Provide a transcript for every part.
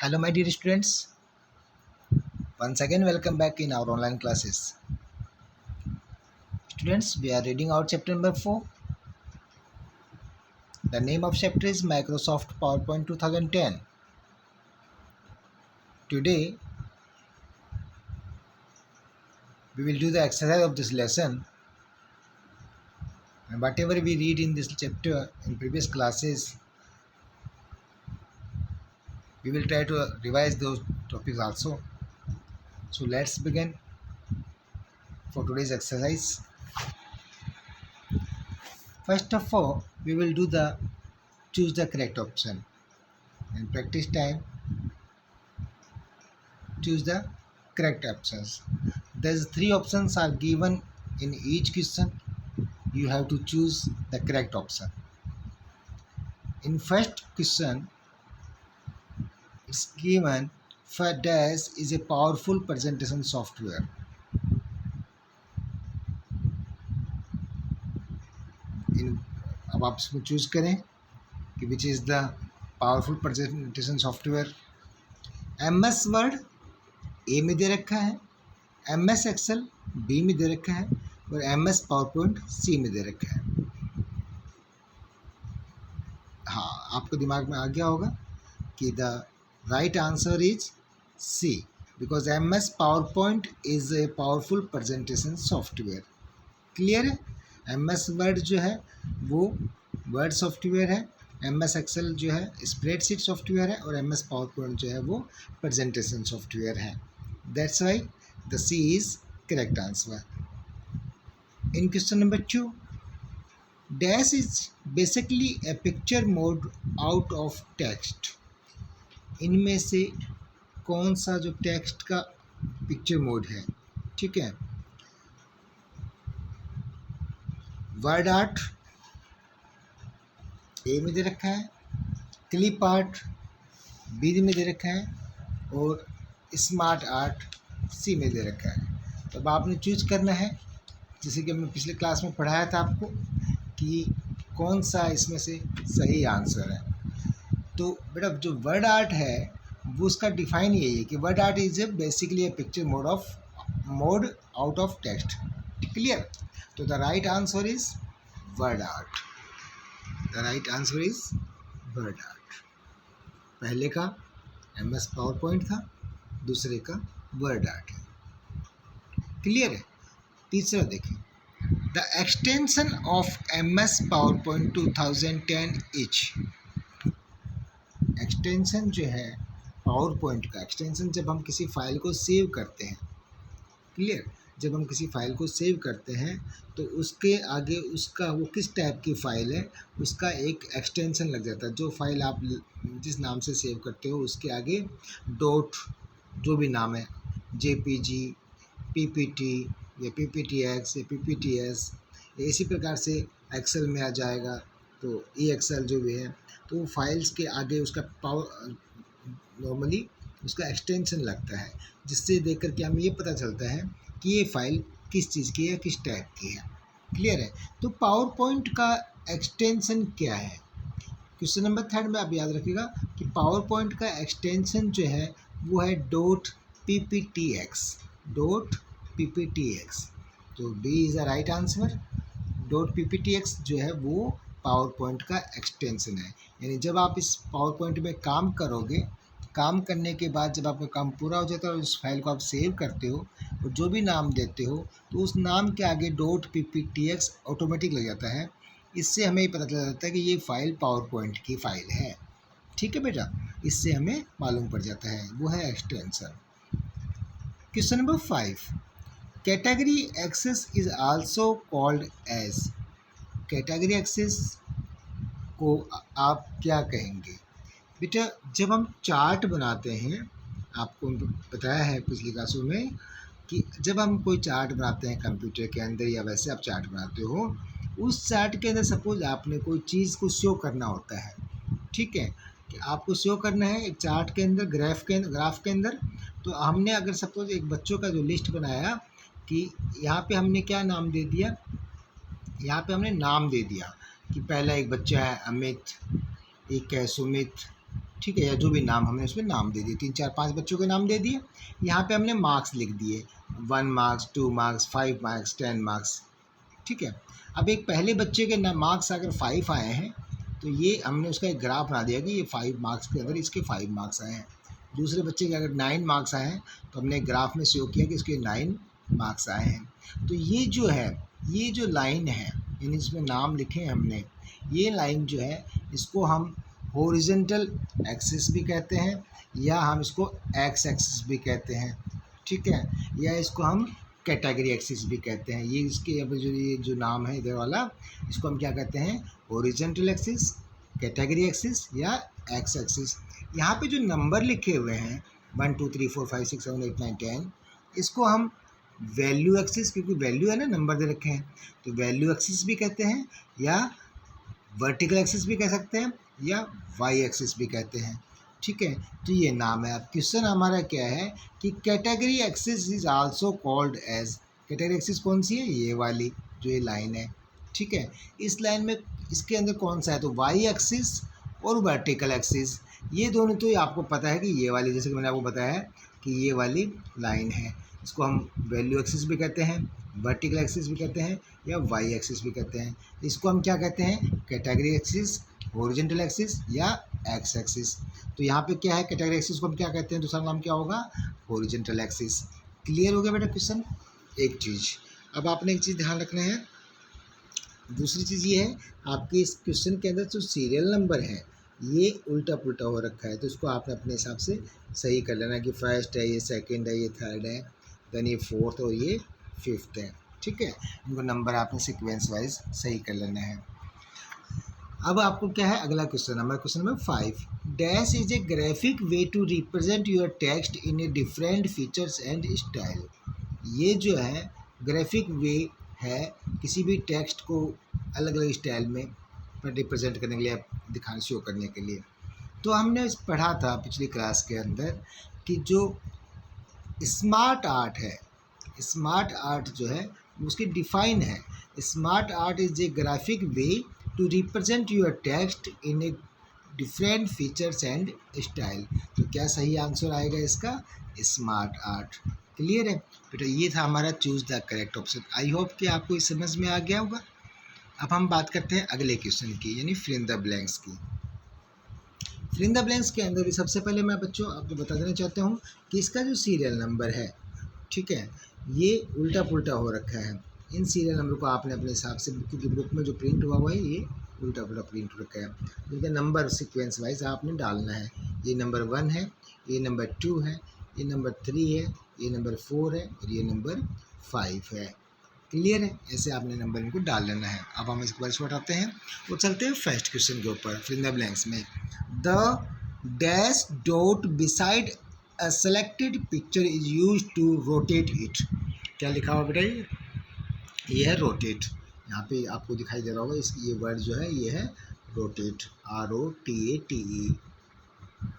Hello, my dear students. Once again, welcome back in our online classes. Students, we are reading out chapter number 4. The name of chapter is Microsoft PowerPoint 2010. Today, we will do the exercise of this lesson. And whatever we read in this chapter in previous classes, we will try to revise those topics also. So, let's begin for today's exercise. First of all, we will do the choose the correct option. In practice time, choose the correct options. There's three options are given in each question. You have to choose the correct option. In first question, it's given Fadash is a powerful presentation software. अब आप इसमें choose करें कि which is the powerful presentation software. MS Word A में दे रखा है, MS Excel B में दे रखा है और MS पावरपॉइंट सी में दे रखा है. हाँ, आपको दिमाग में आ गया होगा कि the right answer is C, because MS PowerPoint is a powerful presentation software. Clear है. MS वर्ड जो है वो वर्ड सॉफ्टवेयर है, MS एक्सेल जो है स्प्रेडशीट सॉफ्टवेयर है और MS पावरपॉइंट जो है वो प्रेजेंटेशन सॉफ्टवेयर है. That's why the C is correct answer. In question number 2, dash is basically a picture mode out of text. इनमें से कौन सा जो टेक्स्ट का पिक्चर मोड है? ठीक है. वर्ड आर्ट ए में दे रखा है, क्लिप आर्ट बी में दे रखा है और स्मार्ट आर्ट सी में दे रखा है. तो अब आपने चूज करना है, जैसे कि हमने पिछले क्लास में पढ़ाया था आपको कि कौन सा इसमें से सही आंसर है. तो बेटा जो वर्ड आर्ट है वो उसका डिफाइन यही है कि word art is a basically a picture mode out of text. Clear. तो the right answer is word art. The right answer is word art. पहले का MS पावरपॉइंट था, दूसरे का वर्ड आर्ट है. क्लियर है. तीसरा देखें, the extension of MS PowerPoint 2010 is. Extension जो है पावरपॉइंट का एक्सटेंशन जब हम किसी फाइल को सेव करते हैं. क्लियर. जब हम किसी फाइल को सेव करते हैं तो उसके आगे उसका वो किस टाइप की फ़ाइल है उसका एक एक्सटेंशन लग जाता है. जो फाइल आप जिस नाम से सेव करते हो उसके आगे डॉट जो भी नाम है, JPG, PPT या PPTX या PPTS, इसी प्रकार से एक्सेल में आ जाएगा तो EXL जो भी है, तो वो फाइल्स के आगे उसका पावर नॉर्मली उसका एक्सटेंशन लगता है, जिससे देख कर के हमें ये पता चलता है कि ये फाइल किस चीज़ की है, किस टाइप की है. क्लियर है. तो पावर पॉइंट का एक्सटेंशन क्या है? क्वेश्चन नंबर 3 में आप याद रखिएगा कि पावर पॉइंट का एक्सटेंशन जो है वो है .pptx. तो B is the right answer. .pptx जो है वो पावर पॉइंट का एक्सटेंशन है. यानी जब आप इस पावर पॉइंट में काम करोगे, काम करने के बाद जब आपका काम पूरा हो जाता है और उस फाइल को आप सेव करते हो और जो भी नाम देते हो तो उस नाम के आगे .pptx ऑटोमेटिक लग जाता है. इससे हमें पता चल जाता है कि ये फ़ाइल पावर पॉइंट की फ़ाइल है. ठीक है बेटा, इससे हमें मालूम पड़ जाता है, वो है extension. Question number 5, category axis is also called as. Category axis को आप क्या कहेंगे? बेटा जब हम चार्ट बनाते हैं, आपको बताया है पिछली क्लासों में कि जब हम कोई चार्ट बनाते हैं कंप्यूटर के अंदर या वैसे आप चार्ट बनाते हो, उस चार्ट के अंदर सपोज आपने कोई चीज़ को शो करना होता है. ठीक है, कि आपको शो करना है एक चार्ट के अंदर, ग्राफ के अंदर. तो हमने अगर सपोज एक बच्चों का जो लिस्ट बनाया कि यहाँ पे हमने क्या नाम दे दिया, यहाँ पे हमने नाम दे दिया कि पहला एक बच्चा है अमित, एक है सुमित, ठीक है, या जो भी नाम हमने उसमें नाम दे दिए, 3 4 5 बच्चों के नाम दे दिए। यहाँ पे हमने मार्क्स लिख दिए, 1 मार्क्स, 2 मार्क्स, 5 मार्क्स, 10 मार्क्स। ठीक है, अब एक पहले बच्चे के ना मार्क्स अगर 5 आए हैं तो ये हमने उसका एक ग्राफ बना दिया कि ये 5 मार्क्स के अंदर इसके 5 मार्क्स आए हैं। दूसरे बच्चे के अगर 9 मार्क्स आए हैं तो हमने ग्राफ में शो किया कि इसके 9 मार्क्स आए हैं। तो ये जो है, ये जो लाइन है, यानी इसमें नाम लिखे हैं हमने, ये लाइन जो है इसको हम हॉरिजॉन्टल एक्सिस भी कहते हैं, या हम इसको एक्स एक्सिस भी कहते हैं। ठीक है, या इसको हम कैटेगरी एक्सिस भी कहते हैं। ये इसके अब ये जो नाम है इधर वाला, इसको हम क्या कहते हैं, हॉरिजॉन्टल एक्सिस, कैटेगरी एक्सिस या एक्स एक्सिस। यहाँ पे जो नंबर लिखे हुए हैं 1 2 3 4 5 6 7 8 9 10, इसको हम वैल्यू एक्सिस, क्योंकि वैल्यू है ना, नंबर दे रखे हैं, तो वैल्यू एक्सिस भी कहते हैं, या वर्टिकल एक्सिस भी कह सकते हैं, या वाई एक्सिस भी कहते हैं। ठीक है, तो ये नाम है। अब क्वेश्चन हमारा क्या है कि category axis is also called as, category axis कौन सी है, ये वाली जो ये लाइन है। ठीक है, इस लाइन में इसके अंदर कौन सा है, तो वाई एक्सिस और वर्टिकल एक्सिस, ये दोनों तो ये आपको पता है कि ये वाली, जैसे कि मैंने आपको बताया कि ये वाली लाइन है, इसको हम वैल्यू एक्सिस भी कहते हैं, वर्टिकल एक्सिस भी कहते हैं, या वाई एक्सिस भी कहते हैं। इसको हम क्या कहते हैं, कैटेगरी एक्सिस, हॉरिजॉन्टल एक्सिस या एक्स एक्सिस। तो यहाँ पे क्या है, कैटेगरी एक्सिस को हम क्या कहते हैं, दूसरा नाम क्या होगा, हॉरिजॉन्टल एक्सिस। क्लियर हो गया बेटा क्वेश्चन। एक चीज़ अब आपने एक चीज़ ध्यान रखना है, दूसरी चीज़ ये है, आपके इस क्वेश्चन के अंदर जो सीरियल नंबर है ये उल्टा पुल्टा हो रखा है, तो इसको आपने अपने हिसाब से सही कर लेना कि फर्स्ट है, ये सेकंड है, ये थर्ड है, देन ये फोर्थ और ये फिफ्थ है। ठीक है, इनको नंबर आपने सीक्वेंस वाइज सही कर लेना है। अब आपको क्या है, अगला question number 5, dash is a graphic way to represent your text in a different features and style. ये जो है ग्राफिक वे है किसी भी टेक्स्ट को अलग अलग स्टाइल में रिप्रेजेंट करने के लिए, दिखाने शो करने के लिए। तो हमने पढ़ा था पिछली क्लास के अंदर कि जो स्मार्ट आर्ट है, स्मार्ट आर्ट जो है उसकी डिफाइन है, smart art is a graphic way to represent your text in a different features and style. तो क्या सही आंसर आएगा इसका, स्मार्ट आर्ट। क्लियर है बेटा, ये था हमारा choose the correct option. I hope कि आपको इस समझ में आ गया होगा। अब हम बात करते हैं अगले क्वेश्चन की, यानी फिल इन द ब्लैंक्स की। फिल इन द ब्लैंक्स के अंदर भी सबसे पहले मैं बच्चों आपको बता देना चाहता हूँ कि इसका जो सीरियल नंबर है, ठीक है, ये उल्टा पुल्टा हो रखा है। इन सीरियल नंबर को आपने अपने हिसाब से, क्योंकि बुक में जो प्रिंट हुआ है ये उल्टा पुल्टा प्रिंट हो रखा है, इनका नंबर सीक्वेंस वाइज आपने डालना है। ये नंबर 1 है, ये नंबर 2 है, ये नंबर 3 है, ये नंबर 4 है और ये नंबर 5 है। क्लियर है, ऐसे आपने नंबर इनको डाल लेना है। अब हम इसके बारे में हटाते हैं और चलते हैं फर्स्ट क्वेश्चन के ऊपर। फिल इन द ब्लैंक्स में the dash dot beside a selected picture is use to rotate it. क्या लिखा हुआ बेटा, ये है रोटेट। यहाँ पे आपको दिखाई दे रहा होगा, इस ये वर्ड जो है ये है रोटेट, ROTATE।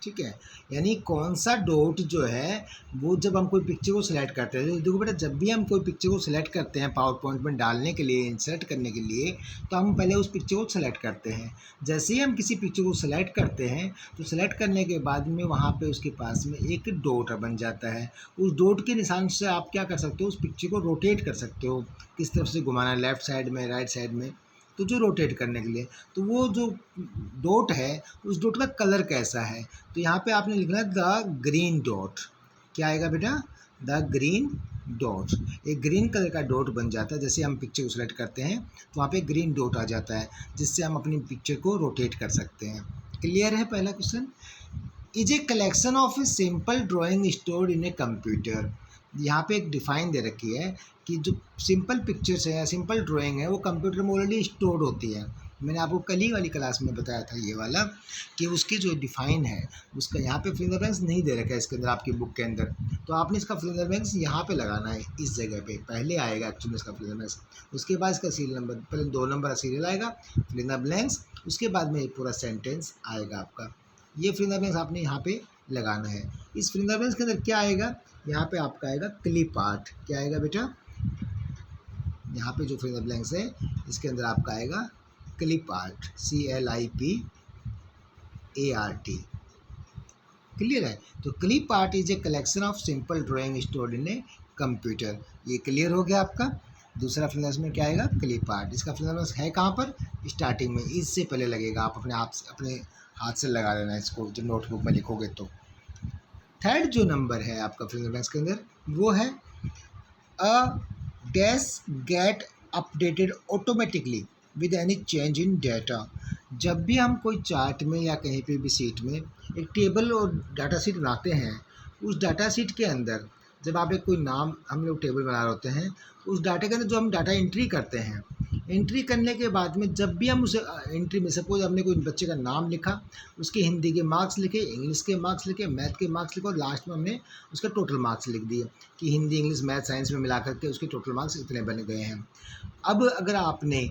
ठीक है, यानी कौन सा डॉट जो है वो जब हम कोई पिक्चर को सिलेक्ट करते हैं, तो देखो बेटा जब भी हम कोई पिक्चर को सिलेक्ट करते हैं पावर पॉइंट में डालने के लिए, इंसर्ट करने के लिए, तो हम पहले उस पिक्चर को सिलेक्ट करते हैं। जैसे ही हम किसी पिक्चर को सिलेक्ट करते हैं तो सिलेक्ट करने के बाद में वहाँ पे उसके पास में एक डॉट बन जाता है। उस डॉट के निशान से आप क्या कर सकते हो, उस पिक्चर को रोटेट कर सकते हो, किस तरफ से घुमाना है, लेफ्ट साइड में, राइट साइड में, तो जो रोटेट करने के लिए, तो वो जो डॉट है उस डॉट का कलर कैसा है, तो यहाँ पे आपने लिखना है द ग्रीन डॉट। क्या आएगा बेटा, द ग्रीन डॉट। एक ग्रीन कलर का डॉट बन जाता है, जैसे हम पिक्चर को सिलेक्ट करते हैं तो वहाँ पे ग्रीन डॉट आ जाता है, जिससे हम अपनी पिक्चर को रोटेट कर सकते हैं। क्लियर है पहला question. Is a collection of a simple drawing stored in a computer. यहाँ पे एक डिफाइन दे रखी है कि जो सिंपल पिक्चर्स है या सिंपल ड्राइंग है वो कंप्यूटर में ऑलरेडी स्टोर्ड होती है। मैंने आपको कल ही वाली क्लास में बताया था ये वाला कि उसकी जो डिफाइन है उसका यहाँ पे फिल इन द ब्लैंक्स नहीं दे रखा है इसके अंदर, आपकी बुक के अंदर, तो आपने इसका फिल इन द ब्लैंक्स यहाँ पे लगाना है, इस जगह पे पहले आएगा एक्चुअली इसका फिल इन द ब्लैंक्स, उसके बाद इसका सीरियल नंबर, पहले 2 नंबर सीरियल आएगा, फिल इन द ब्लैंक्स, उसके बाद में एक पूरा सेंटेंस आएगा आपका। ये फिल इन द ब्लैंक्स आपने यहाँ पे लगाना है। इस फिल इन द ब्लैंक्स के अंदर क्या आएगा, यहाँ पे आपका आएगा क्लिप आर्ट। क्या आएगा बेटा, यहाँ पे जो फिल इन द ब्लैंक्स है इसके अंदर आपका आएगा क्लिप आर्ट, CLIPART। क्लियर है। तो clip art is a collection of simple drawing stored in a computer. ये क्लियर हो गया आपका। दूसरा फिल्म में क्या आएगा, क्लिप आर्ट। इसका फिल्म है कहाँ पर, स्टार्टिंग में, इससे पहले लगेगा। आप अपने हाथ से लगा लेना इसको जब नोटबुक में लिखोगे तो। थर्ड जो नंबर है आपका फिल्म के अंदर वो है a dash get updated automatically with any change in data. जब भी हम कोई चार्ट में या कहीं पे भी सीट में एक टेबल और डाटा सीट बनाते हैं, उस डाटा सीट के अंदर जब आप एक कोई नाम, हम लोग टेबल बना रहे होते हैं, उस डाटा के अंदर जो हम डाटा एंट्री करते हैं, एंट्री करने के बाद में जब भी हम उस एंट्री में सपोज हमने कोई बच्चे का नाम लिखा, उसके हिंदी के मार्क्स लिखे, इंग्लिश के मार्क्स लिखे, मैथ के मार्क्स लिखे और लास्ट में हमने उसका टोटल मार्क्स लिख दिए कि हिंदी इंग्लिश मैथ साइंस में मिला करके उसके टोटल मार्क्स इतने बन गए हैं। अब अगर आपने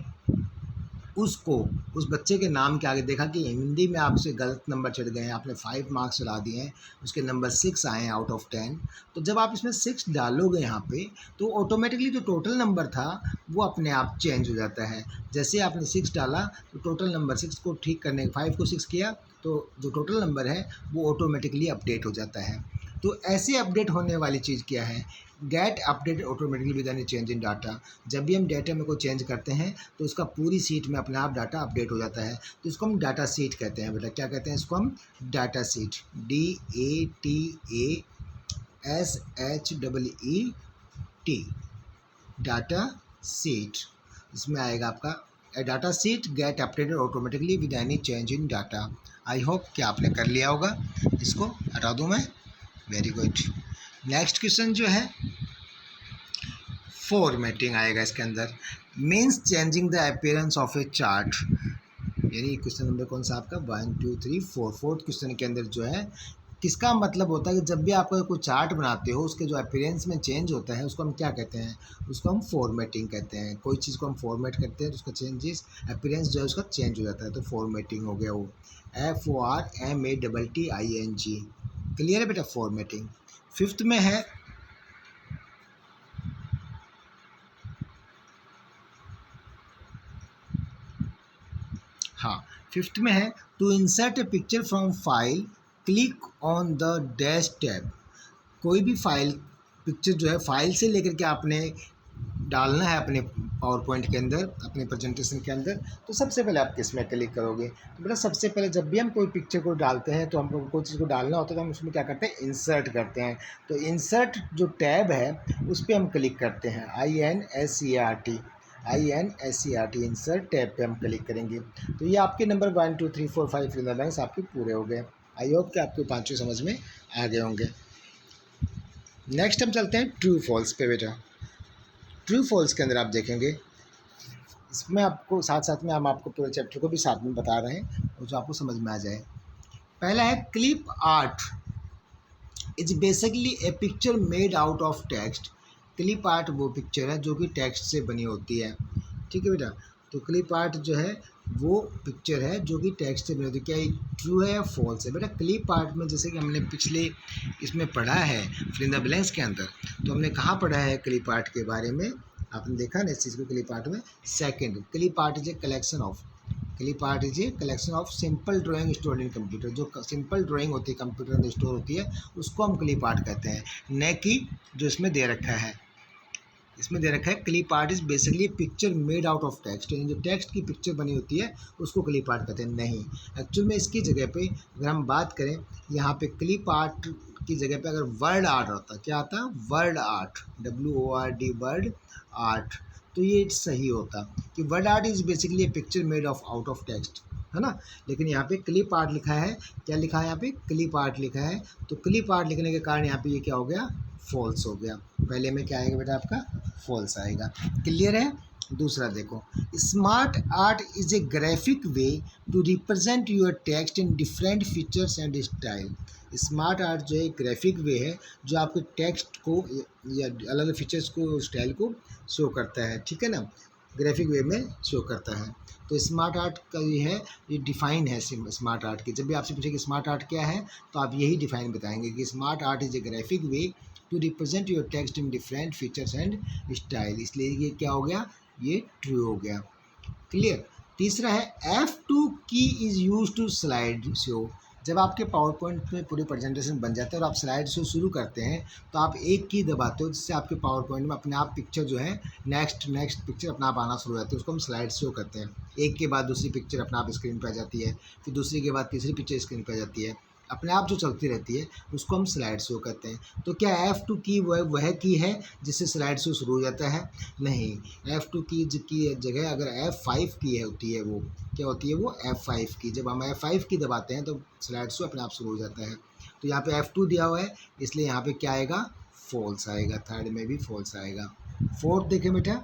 उसको उस बच्चे के नाम के आगे देखा कि हिंदी में आपसे गलत नंबर चढ़ गए हैं, आपने 5 मार्क्स चढ़ा दिए हैं, उसके नंबर 6 आए हैं आउट ऑफ 10, तो जब आप इसमें 6 डालोगे यहाँ पे तो ऑटोमेटिकली जो टोटल नंबर था वो अपने आप चेंज हो जाता है। जैसे आपने 6 डाला तो टोटल नंबर 6 को ठीक करने 5 को 6 किया तो जो टोटल नंबर है वो ऑटोमेटिकली अपडेट हो जाता है। तो ऐसे अपडेट होने वाली चीज़ क्या है, gate update automatically with any change in data. जब भी हम डाटा में कोई चेंज करते हैं तो उसका पूरी सीट में अपने आप डाटा अपडेट हो जाता है। तो इसको हम डाटा सीट कहते हैं बेटा। क्या कहते हैं इसको हम, data sheet, DATASHEET, data sheet. इसमें आएगा आपका data sheet get updated automatically with any change in data. I hope कि आपने कर लिया होगा। इसको हटा दूँ मैं, वेरी गुड। नेक्स्ट क्वेश्चन जो है फॉर्मेटिंग आएगा इसके अंदर, means changing the appearance of A chart. यानी क्वेश्चन नंबर कौन सा आपका, 1 2 3 4, फोर्थ क्वेश्चन के अंदर जो है किसका मतलब होता है कि जब भी आप कोई चार्ट बनाते हो उसके जो अपीयरेंस में चेंज होता है उसको हम क्या कहते हैं, उसको हम फॉर्मेटिंग कहते हैं। कोई चीज़ को हम फॉर्मेट करते हैं तो उसका चेंजेस अपीयरेंस जो है उसका चेंज हो जाता है, तो फॉर्मेटिंग हो गया वो, FORMATTING। क्लियर है बेटा, फॉर्मेटिंग। फिफ्थ में है फिफ्थ में है to insert a picture from file click on the dash tab. कोई भी फाइल पिक्चर जो है फाइल से लेकर के आपने डालना है अपने पावर पॉइंट के अंदर, अपने प्रेजेंटेशन के अंदर, तो सबसे पहले आप किस में क्लिक करोगे। तो बेटा सबसे पहले जब भी हम कोई पिक्चर को डालते हैं तो हमको कोई चीज़ को डालना होता है तो हम उसमें क्या करते हैं, इंसर्ट करते हैं। तो इंसर्ट जो टैब है उस पर हम क्लिक करते हैं, INSERT इंसर्ट टैब पे हम क्लिक करेंगे। तो ये आपके नंबर 1 2 3 4 5 फिल्म आपके पूरे हो गए। आई होप कि आपको पाँचों समझ में आ गए होंगे। नेक्स्ट हम चलते हैं ट्रू फॉल्स पे बेटा। ट्रू फॉल्स के अंदर आप देखेंगे, इसमें आपको साथ साथ में हम आपको पूरे चैप्टर को भी साथ में बता रहे हैं और जो आपको समझ में आ जाए। पहला है clip art is basically a picture made out of text. Clip art वो पिक्चर है जो कि टेक्स्ट से बनी होती है, ठीक है बेटा। तो क्लिप आर्ट जो है वो पिक्चर है जो कि टेक्स्ट से बनी होती है। क्या ये ट्रू है या फॉल्स है बेटा? क्लिप आर्ट में जैसे कि हमने पिछले इसमें पढ़ा है फिल इन द ब्लैंक्स के अंदर, तो हमने कहाँ पढ़ा है क्लिप आर्ट के बारे में, आपने देखा ना इस चीज़ को। क्लिप आर्ट में second, clip art is a collection of, clip art is a collection of simple drawing stored in computer. जो सिंपल ड्राइंग होती है कंप्यूटर में स्टोर होती है उसको हम क्लिप आर्ट कहते हैं, न कि जो इसमें दे रखा है। इसमें दे रखा है clip art is basically picture made out of text, यानी जो टेक्स्ट की पिक्चर बनी होती है उसको क्लिप आर्ट कहते हैं। नहीं, एक्चुअल में इसकी जगह पे अगर हम बात करें यहाँ पे क्लिप आर्ट की जगह पे अगर वर्ड आर्ट होता, क्या आता, word art, WORD word art, तो ये सही होता कि word art is basically a picture made of out of text, है ना। लेकिन यहाँ पे क्लिप आर्ट लिखा है, क्या लिखा है यहाँ पे, क्लिप आर्ट लिखा है। तो क्लिप आर्ट लिखने के कारण यहाँ पे ये क्या हो गया, फॉल्स हो गया। पहले में क्या आएगा बेटा आपका, फॉल्स आएगा। क्लियर है। दूसरा देखो, smart art is a graphic way to represent your text in different features and style. Smart art जो है ग्राफिक वे है जो आपके टेक्स्ट को या अलग अलग फीचर्स को, स्टाइल को शो करता है, ठीक है ना, ग्राफिक वे में शो करता है। तो स्मार्ट आर्ट का ये है, ये डिफ़ाइन है स्मार्ट आर्ट की। जब भी आपसे पूछे कि स्मार्ट आर्ट क्या है तो आप यही डिफ़ाइन बताएंगे कि smart art is a graphic way to represent your text in different features and style. इसलिए ये क्या हो गया, ये ट्रू हो गया। क्लियर। तीसरा है F2 key is use to slide show. जब आपके पावर पॉइंट में पूरी प्रेजेंटेशन बन जाता है और आप स्लाइड शो शुरू करते हैं तो आप एक की दबाते हो, जिससे आपके पावर पॉइंट में अपने आप पिक्चर जो है नेक्स्ट पिक्चर अपना आप आना शुरू हो जाती है। उसको हम स्लाइड शो करते हैं। एक के बाद दूसरी पिक्चर अपना आप स्क्रीन पर आ जाती है, फिर दूसरी के बाद तीसरी पिक्चर स्क्रीन पर आ जाती है, अपने आप जो चलती रहती है उसको हम स्लाइड शो करते हैं। तो क्या F2 की वह की है जिससे स्लाइड शो शुरू हो जाता है? नहीं, F2 की जगह अगर F5 की होती है, वो क्या होती है, वो F5 की। जब हम F5 की दबाते हैं तो स्लाइड शो अपने आप शुरू हो जाता है। तो यहाँ पे F2 दिया हुआ है, इसलिए यहाँ पे क्या आएगा, फॉल्स आएगा। थर्ड में भी फॉल्स आएगा। फोर्थ देखें बेटा,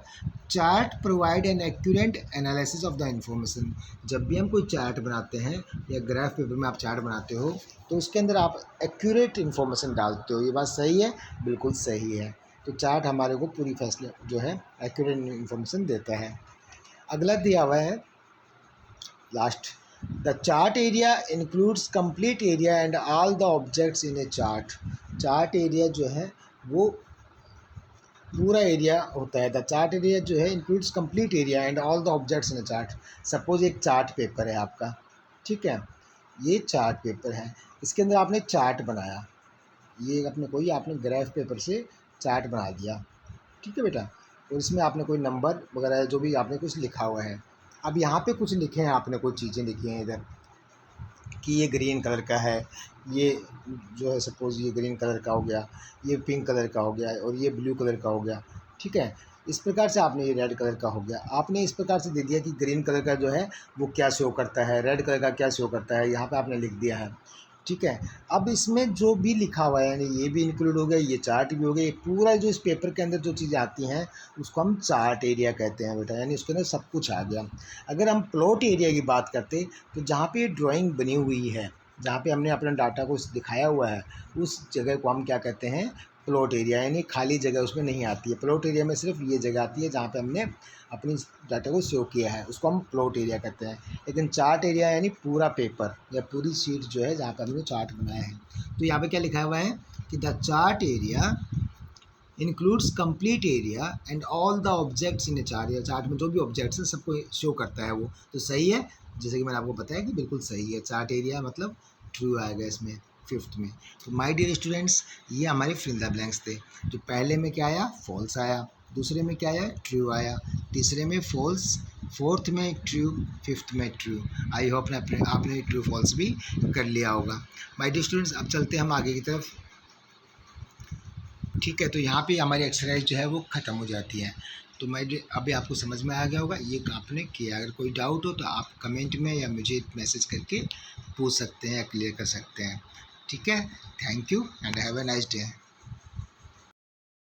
chart provide an accurate analysis of the information. जब भी हम कोई चार्ट बनाते हैं या ग्राफ पेपर में आप चार्ट बनाते हो तो उसके अंदर आप एक्यूरेट इन्फॉर्मेशन डालते हो। ये बात सही है? बिल्कुल सही है। तो चार्ट हमारे को पूरी फैसले जो है एक्यूरेट इन्फॉर्मेशन देता है। अगला दिया हुआ है last, the chart area includes complete area and all the objects in A chart. Chart area जो है वो पूरा एरिया होता है। द चार्ट एरिया जो है includes complete area and all the objects in a chart. Suppose एक chart paper है आपका, ठीक है, ये चार्ट पेपर है, इसके अंदर आपने चार्ट बनाया, ये अपने कोई आपने ग्राफ पेपर से चार्ट बना दिया, ठीक है बेटा, और इसमें आपने कोई नंबर वगैरह जो भी आपने कुछ लिखा हुआ है। अब यहाँ पे कुछ लिखे हैं आपने, कुछ चीज़ें लिखी हैं इधर कि ये ग्रीन कलर का है, ये जो है सपोज़ ये ग्रीन कलर का हो गया, ये पिंक कलर का हो गया और ये ब्लू कलर का हो गया, ठीक है। इस प्रकार से आपने ये रेड कलर का हो गया, आपने इस प्रकार से दे दिया कि ग्रीन कलर का जो है वो क्या शो करता है, रेड कलर का क्या शो करता है, यहाँ पे आपने लिख दिया है, ठीक है। अब इसमें जो भी लिखा हुआ है यानी ये भी इंक्लूड हो गया, ये चार्ट भी हो गया, ये पूरा जो इस पेपर के अंदर जो चीज़ें आती हैं उसको हम चार्ट एरिया कहते हैं बेटा, यानी उसके अंदर सब कुछ आ गया। अगर हम प्लॉट एरिया की बात करते तो जहाँ पे ड्राइंग बनी हुई है, जहाँ पे हमने अपने डाटा को दिखाया हुआ है, उस जगह को हम क्या कहते हैं, प्लॉट एरिया, यानी खाली जगह उसमें नहीं आती है। प्लॉट एरिया में सिर्फ ये जगह आती है जहाँ पे हमने अपनी डाटा को शो किया है, उसको हम प्लॉट एरिया कहते हैं। लेकिन चार्ट एरिया यानी पूरा पेपर या पूरी शीट जो है जहाँ पे हमने चार्ट बनाया है। तो यहाँ पे क्या लिखा हुआ है कि the chart area includes complete area and all the objects in A chart. या चार्ट में जो भी ऑब्जेक्ट्स हैं सबको शो करता है वो, तो सही है। जैसे कि मैंने आपको बताया कि बिल्कुल सही है, चार्ट एरिया मतलब ट्रू आएगा इसमें फिफ्थ में। तो माय डियर स्टूडेंट्स, ये हमारे फिल इन द ब्लैंक्स थे। जो पहले में क्या आया, फॉल्स आया, दूसरे में क्या आया, ट्रू आया, तीसरे में फॉल्स, फोर्थ में ट्रू, फिफ्थ में ट्रू। आई होप आपने ट्रू फॉल्स भी कर लिया होगा। माय डियर स्टूडेंट्स, अब चलते हैं हम आगे की तरफ, ठीक है। तो यहाँ पे हमारी एक्सरसाइज जो है वो ख़त्म हो जाती है। तो मैं अभी आपको समझ में आ गया होगा ये आपने किया। अगर कोई डाउट हो तो आप कमेंट में या मुझे मैसेज करके पूछ सकते हैं या क्लियर कर सकते हैं, ठीक है। Thank you and have a nice day.